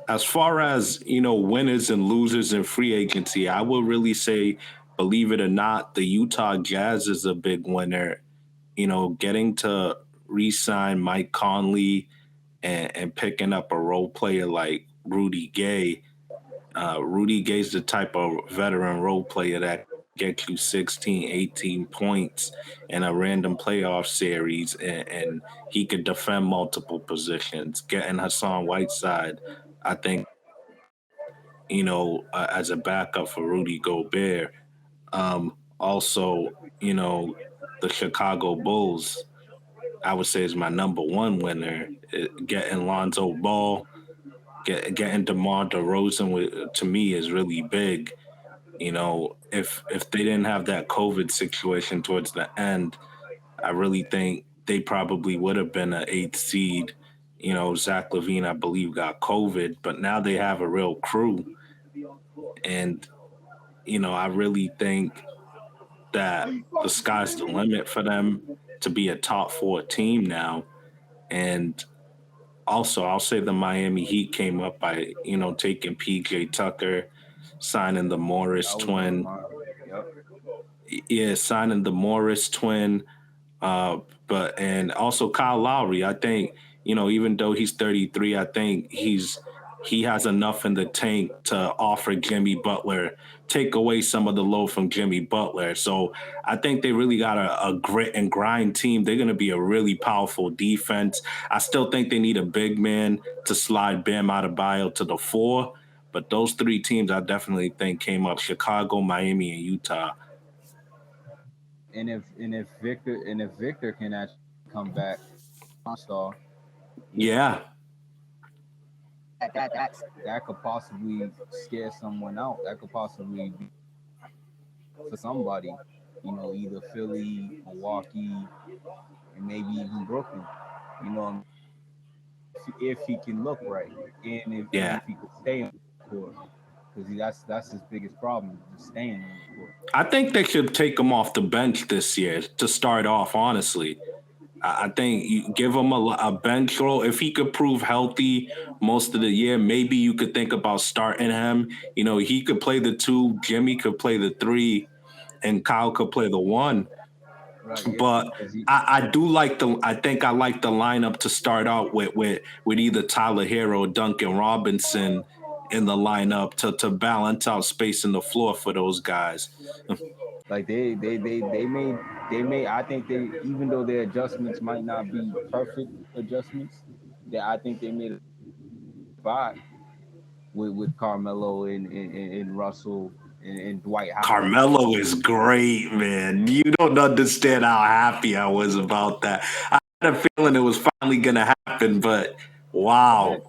as far as winners and losers in free agency, I would really say, believe it or not, the Utah Jazz is a big winner. Getting to re-sign Mike Conley and picking up a role player like Rudy Gay. Rudy Gay's the type of veteran role player that gets you 16, 18 points in a random playoff series, and he could defend multiple positions. Getting Hassan Whiteside, I think, as a backup for Rudy Gobert. Also, the Chicago Bulls, I would say, is my number one winner. Getting Lonzo Ball, getting DeMar DeRozan to me is really big. If they didn't have that COVID situation towards the end, I really think they probably would have been an eighth seed. Zach LaVine, I believe, got COVID, but now they have a real crew. And, I really think that the sky's the limit for them to be a top four team now. And also, I'll say the Miami Heat came up by, taking PJ Tucker, signing the Morris That was one of twin. my. Yep. Yeah, signing the Morris twin. But and also Kyle Lowry. I think, even though he's 33, I think he has enough in the tank to offer Jimmy Butler, take away some of the load from Jimmy Butler. So I think they really got a grit and grind team. They're going to be a really powerful defense. I still think they need a big man to slide Bam Adebayo to the four. But those three teams I definitely think came up: Chicago, Miami, and Utah. And if Victor can actually come back, star, you know Yeah, that could possibly scare someone out. That could possibly be for somebody. Either Philly, Milwaukee, and maybe even Brooklyn. You know, if he can look right, and yeah. if he could stay on the court, because that's his biggest problem, just staying on the court. I think they should take him off the bench this year to start off, honestly. I think you give him a bench role. If he could prove healthy most of the year, maybe you could think about starting him. He could play the two, Jimmy could play the three, and Kyle could play the one. Right? Yeah, But because he. I do like I think I like the lineup to start out with either Tyler Hero or Duncan Robinson in the lineup to balance out space in the floor for those guys. Like they made I think they, even though their adjustments might not be perfect adjustments, that I think they made a vibe with Carmelo and Russell and Dwight Howard. Carmelo is great, man. You don't understand how happy I was about that. I had a feeling it was finally going to happen, but Yeah. wow.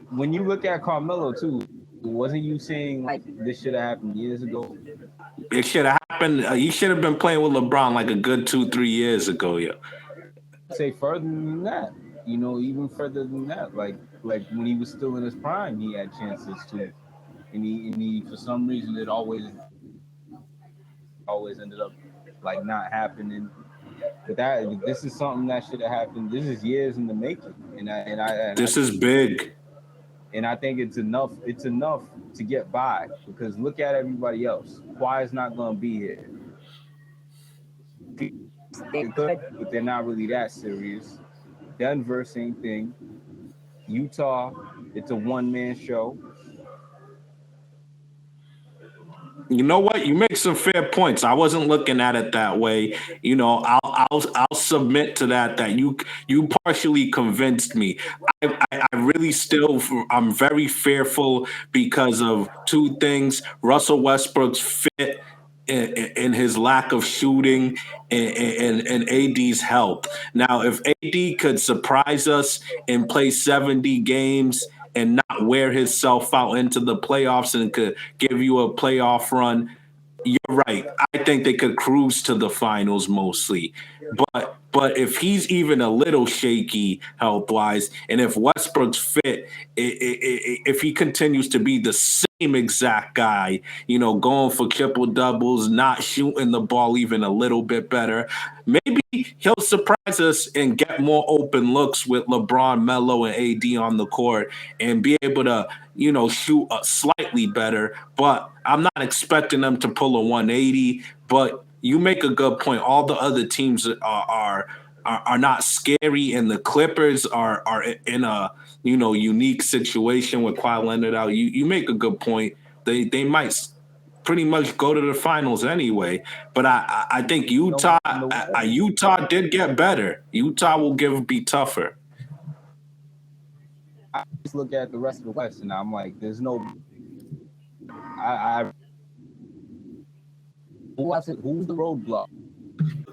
When you look at Carmelo too, wasn't you saying like this should have happened years ago? It should have happened. He should have been playing with LeBron like a good 2, 3 years ago, yeah. Say further than that. Even further than that. Like when he was still in his prime, he had chances to, and he for some reason it always ended up like not happening. But this is something that should have happened. This is years in the making, and I This is big. think it's enough. It's enough to get by, because look at everybody else. Kawhi's not gonna be here. They're good, but they're not really that serious. Denver, same thing. Utah, it's a one-man show. You know what? You make some fair points. I wasn't looking at it that way. I'll submit to that. That you partially convinced me. I really still I'm very fearful because of two things: Russell Westbrook's fit and his lack of shooting, and AD's health. Now, if AD could surprise us and play 70 games and not wear himself out into the playoffs and could give you a playoff run, you're right. I think they could cruise to the finals mostly. But if he's even a little shaky health wise, and if Westbrook's fit, if he continues to be the same exact guy, going for triple doubles, not shooting the ball even a little bit better, maybe he'll surprise us and get more open looks with LeBron, Melo, and AD on the court, and be able to shoot slightly better. But I'm not expecting them to pull a 180. But you make a good point. All the other teams are not scary, and the Clippers are in a unique situation with Kawhi Leonard out. You make a good point. They might pretty much go to the finals anyway. But I think Utah did get better. Utah will be tougher. I just look at the rest of the West, and I'm like, there's no. I who's the roadblock?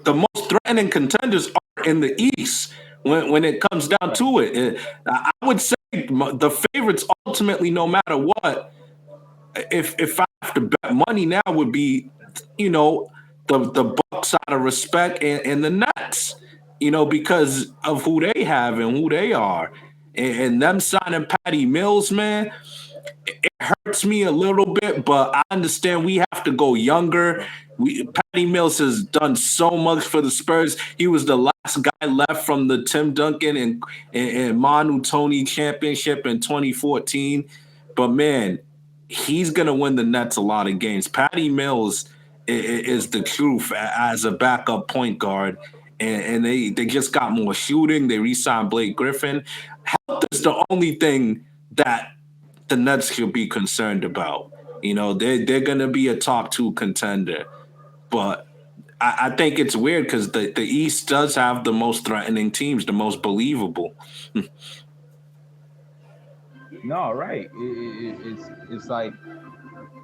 The most threatening contenders are in the East when it comes down to it. I would say the favorites ultimately, no matter what, if I have to bet money now, would be, the Bucks out of respect and the Nets, because of who they have and who they are. And them signing Patty Mills, man, it hurts me a little bit, but I understand we have to go younger. Patty Mills has done so much for the Spurs. He was the last guy left from the Tim Duncan and Manu Tony championship in 2014. But man, he's gonna win the Nets a lot of games. Patty Mills is the truth as a backup point guard. And they just got more shooting. They re-signed Blake Griffin. Health is the only thing that the Nets should be concerned about. They're going to be a top 2 contender. But I think it's weird because the East does have the most threatening teams, the most believable. No, right. It's like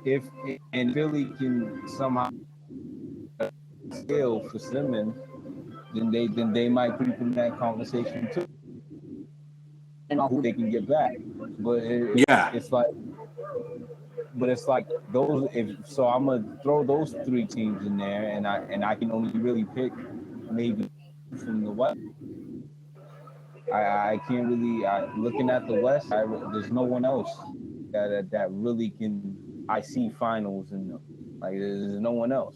if and Philly can somehow scale for Simmons, then they might put in that conversation too. And who they can get back, but it's like those. So I'm gonna throw those 3 teams in there, and I can only really pick maybe from the West. I can't really. Looking at the West, there's no one else that really can. I see finals and like there's no one else.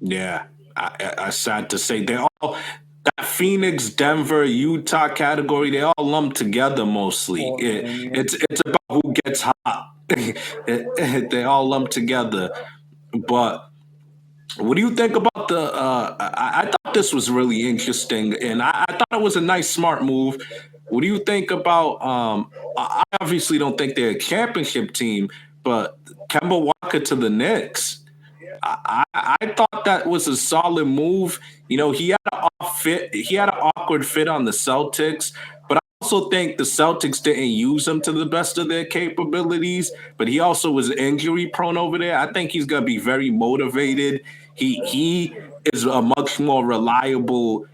Yeah, I sad to say they all that Phoenix, Denver, Utah category. They all lumped together mostly. It's about who gets hot. They all lumped together, but. What do you think about the? I thought this was really interesting, and I thought it was a nice, smart move. What do you think about? I obviously don't think they're a championship team, but Kemba Walker to the Knicks. I thought that was a solid move. He had an off fit. He had an awkward fit on the Celtics, but I also think the Celtics didn't use him to the best of their capabilities. But he also was injury prone over there. I think he's gonna be very motivated. He is a much more reliable,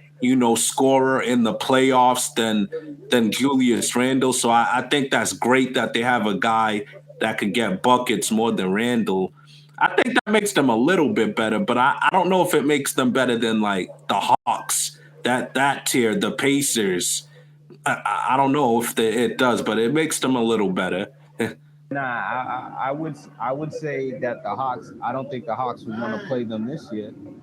scorer in the playoffs than Julius Randle. So I think that's great that they have a guy that could get buckets more than Randle. I think that makes them a little bit better, but I don't know if it makes them better than like the Hawks, that tier, the Pacers. I don't know if it does, but it makes them a little better. Nah, I would say that the Hawks. I don't think the Hawks would want to play them this year.